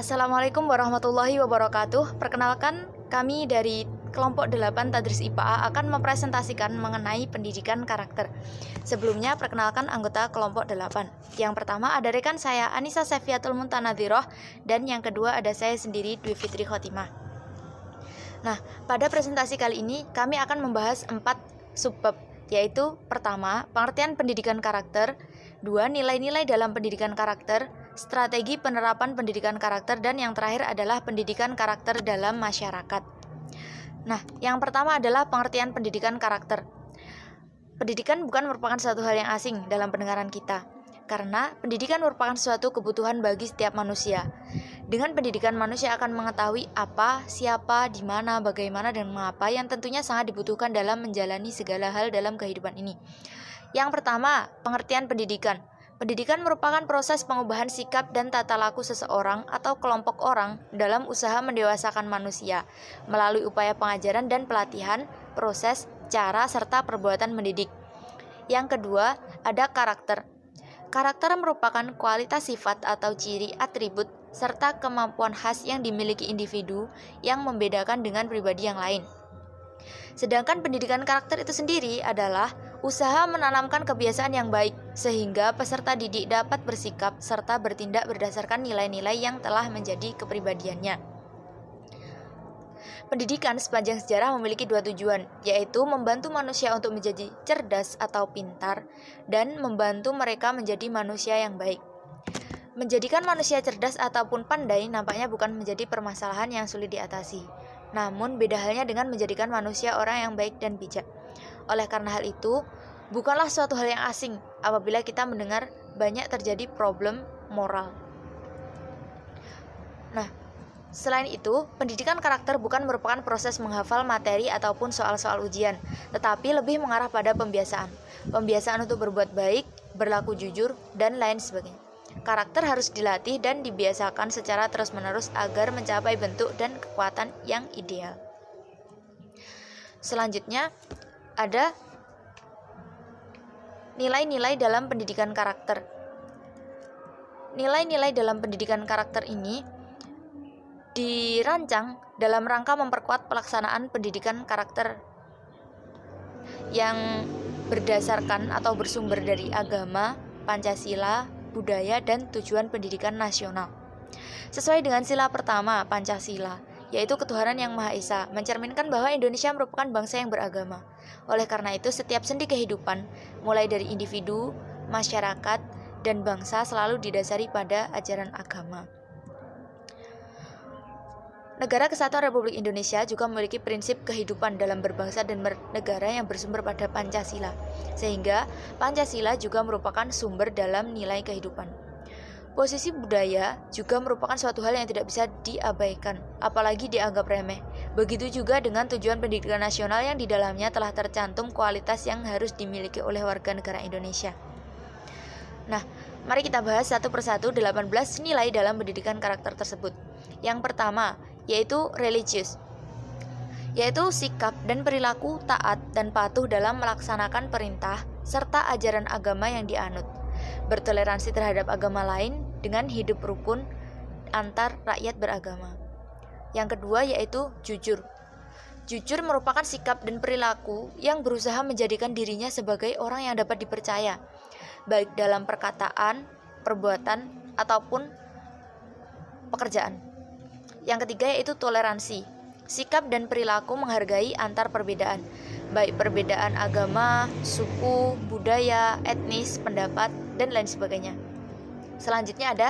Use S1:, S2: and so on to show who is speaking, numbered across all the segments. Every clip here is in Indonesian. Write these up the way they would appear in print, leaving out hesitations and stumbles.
S1: Assalamualaikum warahmatullahi wabarakatuh. Perkenalkan, kami dari kelompok 8 Tadris IPA akan mempresentasikan mengenai pendidikan karakter. Sebelumnya, perkenalkan anggota kelompok 8. Yang pertama ada rekan saya Anissa Sefiatul Muntanadhiroh, dan yang kedua ada saya sendiri Dwi Fitri Khotimah. Nah, pada presentasi kali ini kami akan membahas 4 subbab, yaitu pertama, pengertian pendidikan karakter, 2, nilai-nilai dalam pendidikan karakter, strategi penerapan pendidikan karakter, dan yang terakhir adalah pendidikan karakter dalam masyarakat. Nah, yang pertama adalah pengertian pendidikan karakter. Pendidikan bukan merupakan suatu hal yang asing dalam pendengaran kita, karena pendidikan merupakan suatu kebutuhan bagi setiap manusia. Dengan pendidikan, manusia akan mengetahui apa, siapa, di mana, bagaimana, dan mengapa yang tentunya sangat dibutuhkan dalam menjalani segala hal dalam kehidupan ini. Yang pertama, pengertian pendidikan. Pendidikan merupakan proses pengubahan sikap dan tata laku seseorang atau kelompok orang dalam usaha mendewasakan manusia melalui upaya pengajaran dan pelatihan, proses, cara, serta perbuatan mendidik. Yang kedua, ada karakter. Karakter merupakan kualitas sifat atau ciri atribut serta kemampuan khas yang dimiliki individu yang membedakan dengan pribadi yang lain. Sedangkan pendidikan karakter itu sendiri adalah usaha menanamkan kebiasaan yang baik sehingga peserta didik dapat bersikap serta bertindak berdasarkan nilai-nilai yang telah menjadi kepribadiannya. Pendidikan sepanjang sejarah memiliki 2 tujuan, yaitu membantu manusia untuk menjadi cerdas atau pintar dan membantu mereka menjadi manusia yang baik. Menjadikan manusia cerdas ataupun pandai nampaknya bukan menjadi permasalahan yang sulit diatasi. Namun beda halnya dengan menjadikan manusia orang yang baik dan bijak. Oleh karena hal itu, bukanlah suatu hal yang asing apabila kita mendengar banyak terjadi problem moral. Nah, selain itu, pendidikan karakter bukan merupakan proses menghafal materi ataupun soal-soal ujian, tetapi lebih mengarah pada pembiasaan. Pembiasaan untuk berbuat baik, berlaku jujur, dan lain sebagainya. Karakter harus dilatih dan dibiasakan secara terus-menerus agar mencapai bentuk dan kekuatan yang ideal. Selanjutnya, ada nilai-nilai dalam pendidikan karakter. Nilai-nilai dalam pendidikan karakter ini dirancang dalam rangka memperkuat pelaksanaan pendidikan karakter yang berdasarkan atau bersumber dari agama, Pancasila, budaya, dan tujuan pendidikan nasional. Sesuai dengan sila pertama Pancasila, yaitu ketuhanan yang Maha Esa, mencerminkan bahwa Indonesia merupakan bangsa yang beragama. Oleh karena itu, setiap sendi kehidupan, mulai dari individu, masyarakat, dan bangsa selalu didasari pada ajaran agama. Negara Kesatuan Republik Indonesia juga memiliki prinsip kehidupan dalam berbangsa dan bernegara yang bersumber pada Pancasila, sehingga Pancasila juga merupakan sumber dalam nilai kehidupan. Posisi budaya juga merupakan suatu hal yang tidak bisa diabaikan, apalagi dianggap remeh. Begitu juga dengan tujuan pendidikan nasional yang di dalamnya telah tercantum kualitas yang harus dimiliki oleh warga negara Indonesia. Nah, mari kita bahas satu persatu 18 nilai dalam pendidikan karakter tersebut. Yang pertama, yaitu religius, yaitu sikap dan perilaku taat dan patuh dalam melaksanakan perintah serta ajaran agama yang dianut, bertoleransi terhadap agama lain dengan hidup rukun antar rakyat beragama. Yang kedua yaitu jujur. Jujur merupakan sikap dan perilaku yang berusaha menjadikan dirinya sebagai orang yang dapat dipercaya, baik dalam perkataan, perbuatan, ataupun pekerjaan. Yang ketiga yaitu toleransi. Sikap dan perilaku menghargai antar perbedaan, baik perbedaan agama, suku, budaya, etnis, pendapat, dan lain sebagainya. Selanjutnya ada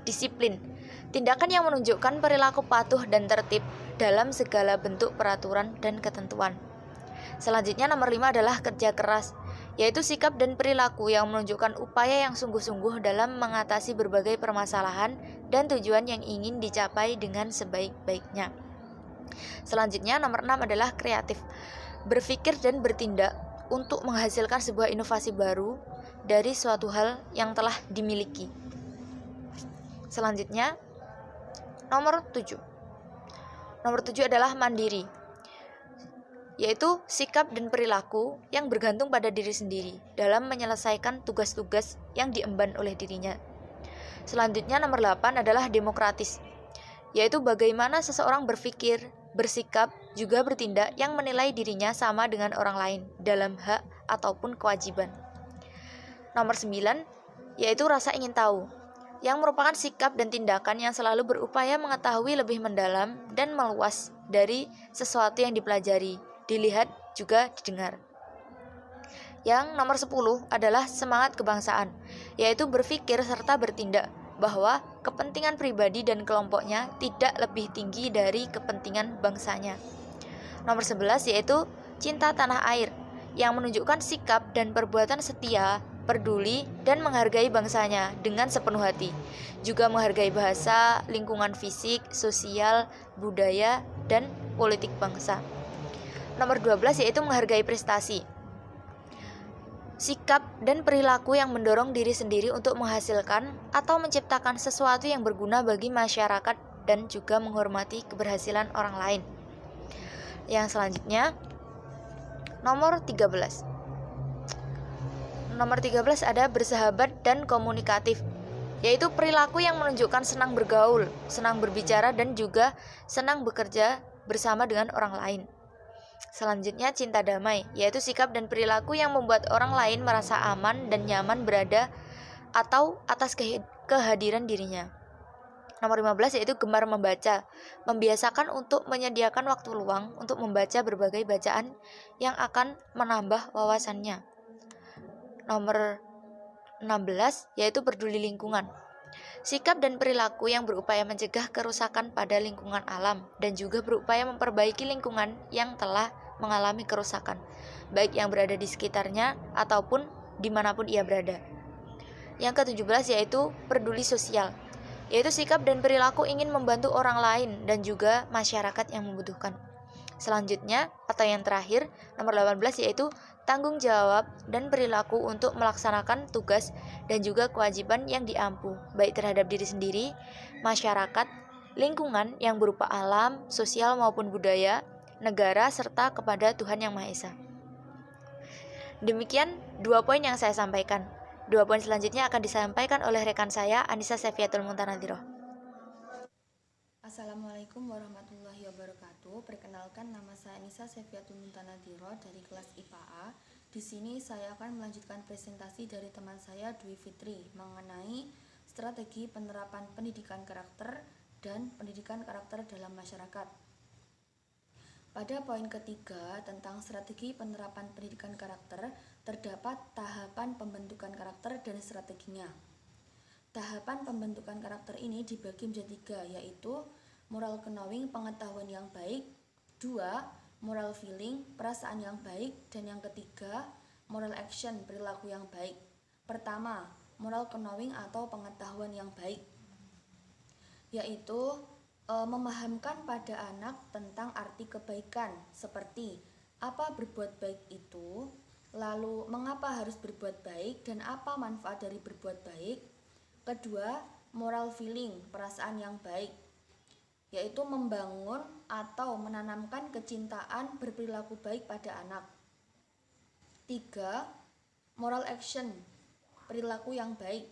S1: disiplin. Tindakan yang menunjukkan perilaku patuh dan tertib dalam segala bentuk peraturan dan ketentuan. Selanjutnya nomor 5 adalah kerja keras, yaitu sikap dan perilaku yang menunjukkan upaya yang sungguh-sungguh dalam mengatasi berbagai permasalahan dan tujuan yang ingin dicapai dengan sebaik-baiknya. Selanjutnya nomor 6 adalah kreatif, berpikir dan bertindak untuk menghasilkan sebuah inovasi baru dari suatu hal yang telah dimiliki. Selanjutnya nomor 7. Nomor 7 adalah mandiri, yaitu sikap dan perilaku yang bergantung pada diri sendiri dalam menyelesaikan tugas-tugas yang diemban oleh dirinya. Selanjutnya nomor 8 adalah demokratis, yaitu bagaimana seseorang berpikir, bersikap, juga bertindak yang menilai dirinya sama dengan orang lain dalam hak ataupun kewajiban. Nomor 9, yaitu rasa ingin tahu, yang merupakan sikap dan tindakan yang selalu berupaya mengetahui lebih mendalam dan meluas dari sesuatu yang dipelajari, dilihat, juga didengar. Yang nomor 10 adalah semangat kebangsaan, yaitu berpikir serta bertindak bahwa kepentingan pribadi dan kelompoknya tidak lebih tinggi dari kepentingan bangsanya. Nomor 11 yaitu cinta tanah air, yang menunjukkan sikap dan perbuatan setia, peduli, dan menghargai bangsanya dengan sepenuh hati. Juga menghargai bahasa, lingkungan fisik, sosial, budaya, dan politik bangsa. Nomor 12 yaitu menghargai prestasi. Sikap dan perilaku yang mendorong diri sendiri untuk menghasilkan atau menciptakan sesuatu yang berguna bagi masyarakat dan juga menghormati keberhasilan orang lain. Yang selanjutnya, nomor 13. Nomor 13 ada bersahabat dan komunikatif, yaitu perilaku yang menunjukkan senang bergaul, senang berbicara, dan juga senang bekerja bersama dengan orang lain. Selanjutnya, cinta damai, yaitu sikap dan perilaku yang membuat orang lain merasa aman dan nyaman berada atau atas kehadiran dirinya. Nomor 15 yaitu gemar membaca, membiasakan untuk menyediakan waktu luang untuk membaca berbagai bacaan yang akan menambah wawasannya. Nomor 16 yaitu peduli lingkungan, sikap dan perilaku yang berupaya mencegah kerusakan pada lingkungan alam dan juga berupaya memperbaiki lingkungan yang telah mengalami kerusakan, baik yang berada di sekitarnya ataupun dimanapun ia berada. Yang ke-17 yaitu peduli sosial, yaitu sikap dan perilaku ingin membantu orang lain dan juga masyarakat yang membutuhkan. Selanjutnya, atau yang terakhir, nomor 18 yaitu tanggung jawab dan perilaku untuk melaksanakan tugas dan juga kewajiban yang diampu, baik terhadap diri sendiri, masyarakat, lingkungan yang berupa alam, sosial maupun budaya, negara, serta kepada Tuhan Yang Maha Esa. Demikian 2 poin yang saya sampaikan. 2 poin selanjutnya akan disampaikan oleh rekan saya, Anissa Sefiatul Muntanadhiroh.
S2: Assalamualaikum warahmatullahi wabarakatuh. Perkenalkan, nama saya Anissa Sefiatul Muntanadhiroh dari kelas IPA A. Di sini saya akan melanjutkan presentasi dari teman saya Dwi Fitri mengenai strategi penerapan pendidikan karakter dan pendidikan karakter dalam masyarakat. Pada poin ketiga tentang strategi penerapan pendidikan karakter, terdapat tahapan pembentukan karakter dan strateginya. Tahapan pembentukan karakter ini dibagi menjadi 3, yaitu moral knowing, pengetahuan yang baik, 2, moral feeling, perasaan yang baik, dan yang ketiga, moral action, perilaku yang baik. Pertama, moral knowing atau pengetahuan yang baik, yaitu memahamkan pada anak tentang arti kebaikan, seperti apa berbuat baik itu, lalu mengapa harus berbuat baik dan apa manfaat dari berbuat baik. Kedua, moral feeling, perasaan yang baik, yaitu membangun atau menanamkan kecintaan berperilaku baik pada anak. 3, moral action, perilaku yang baik,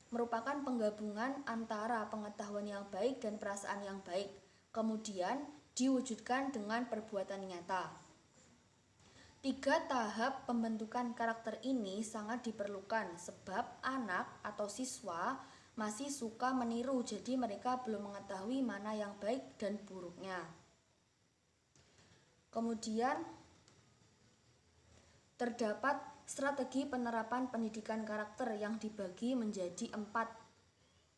S2: merupakan penggabungan antara pengetahuan yang baik dan perasaan yang baik, kemudian diwujudkan dengan perbuatan nyata. 3 tahap pembentukan karakter ini sangat diperlukan sebab anak atau siswa masih suka meniru, jadi mereka belum mengetahui mana yang baik dan buruknya. Kemudian terdapat strategi penerapan pendidikan karakter yang dibagi menjadi 4.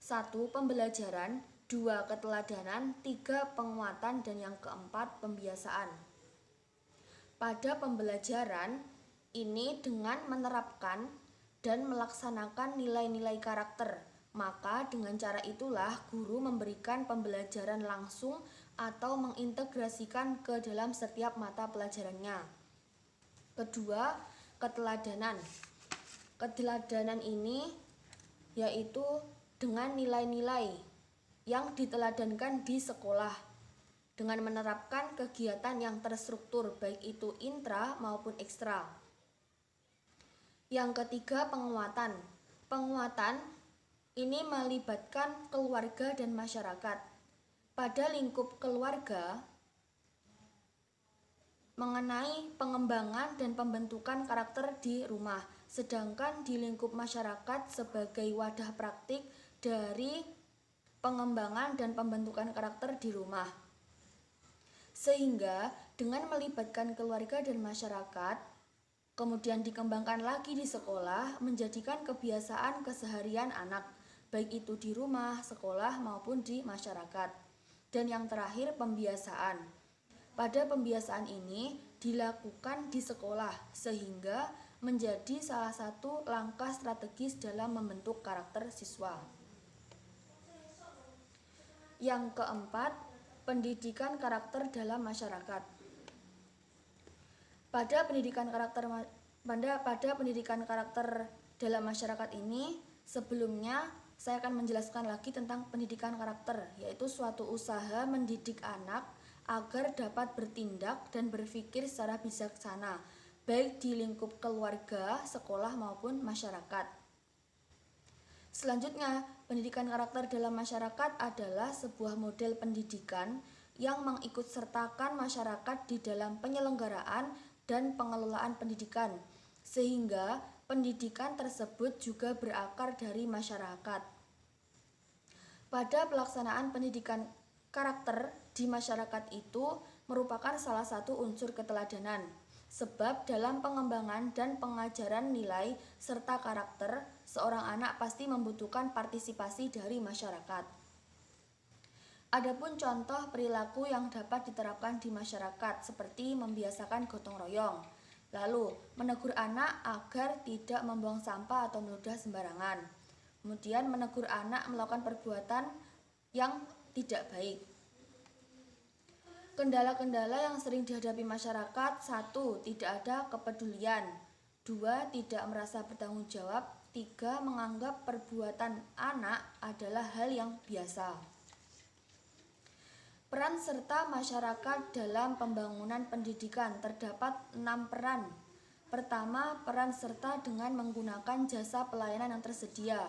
S2: 1. Pembelajaran, 2. Keteladanan, 3. Penguatan, dan yang keempat pembiasaan. Pada pembelajaran ini dengan menerapkan dan melaksanakan nilai-nilai karakter, maka dengan cara itulah guru memberikan pembelajaran langsung atau mengintegrasikan ke dalam setiap mata pelajarannya. Kedua, keteladanan. Keteladanan ini yaitu dengan nilai-nilai yang diteladankan di sekolah dengan menerapkan kegiatan yang terstruktur, baik itu intra maupun ekstra. Yang ketiga, penguatan. Penguatan ini melibatkan keluarga dan masyarakat. pada lingkup keluarga mengenai pengembangan dan pembentukan karakter di rumah, sedangkan di lingkup masyarakat sebagai wadah praktik dari pengembangan dan pembentukan karakter di rumah. Sehingga dengan melibatkan keluarga dan masyarakat, kemudian dikembangkan lagi di sekolah, menjadikan kebiasaan keseharian anak, baik itu di rumah, sekolah, maupun di masyarakat. Dan yang terakhir, pembiasaan. Pada pembiasaan ini dilakukan di sekolah, sehingga menjadi salah satu langkah strategis dalam membentuk karakter siswa. Yang keempat, pendidikan karakter dalam masyarakat. Pada pendidikan karakter dalam masyarakat ini, sebelumnya saya akan menjelaskan lagi tentang pendidikan karakter, yaitu suatu usaha mendidik anak agar dapat bertindak dan berpikir secara bijaksana, baik di lingkup keluarga, sekolah, maupun masyarakat. Selanjutnya, pendidikan karakter dalam masyarakat adalah sebuah model pendidikan yang mengikutsertakan masyarakat di dalam penyelenggaraan dan pengelolaan pendidikan, sehingga pendidikan tersebut juga berakar dari masyarakat. Pada pelaksanaan pendidikan karakter di masyarakat itu merupakan salah satu unsur keteladanan, sebab dalam pengembangan dan pengajaran nilai serta karakter, seorang anak pasti membutuhkan partisipasi dari masyarakat. Adapun contoh perilaku yang dapat diterapkan di masyarakat seperti membiasakan gotong royong, lalu menegur anak agar tidak membuang sampah atau meludah sembarangan, kemudian menegur anak melakukan perbuatan yang tidak baik. Kendala-kendala yang sering dihadapi masyarakat: 1. Tidak ada kepedulian. 2. Tidak merasa bertanggung jawab. 3. Menganggap perbuatan anak adalah hal yang biasa. Peran serta masyarakat dalam pembangunan pendidikan terdapat 6 peran. Pertama, peran serta dengan menggunakan jasa pelayanan yang tersedia.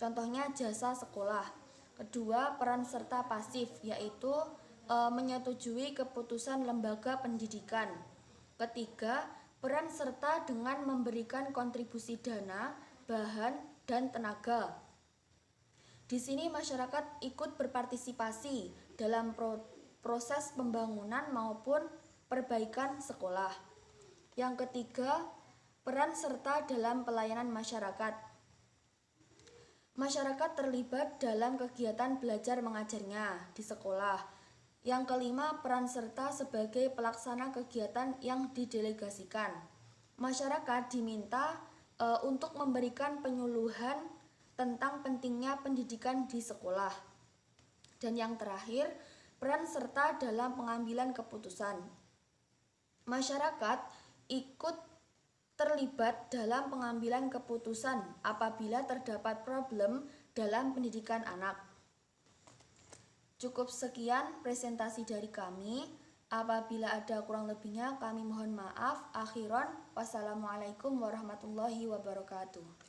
S2: Contohnya jasa sekolah. Kedua, peran serta pasif, yaitu menyetujui keputusan lembaga pendidikan. Ketiga, peran serta dengan memberikan kontribusi dana, bahan, dan tenaga. Di sini masyarakat ikut berpartisipasi dalam proses pembangunan maupun perbaikan sekolah. Yang ketiga, peran serta dalam pelayanan masyarakat. Masyarakat terlibat dalam kegiatan belajar mengajarnya di sekolah. Yang kelima, peran serta sebagai pelaksana kegiatan yang didelegasikan. Masyarakat diminta untuk memberikan penyuluhan tentang pentingnya pendidikan di sekolah. Dan yang terakhir, peran serta dalam pengambilan keputusan. Masyarakat ikut terlibat dalam pengambilan keputusan apabila terdapat problem dalam pendidikan anak. Cukup sekian presentasi dari kami. Apabila ada kurang lebihnya kami mohon maaf. Akhiron, wassalamualaikum warahmatullahi wabarakatuh.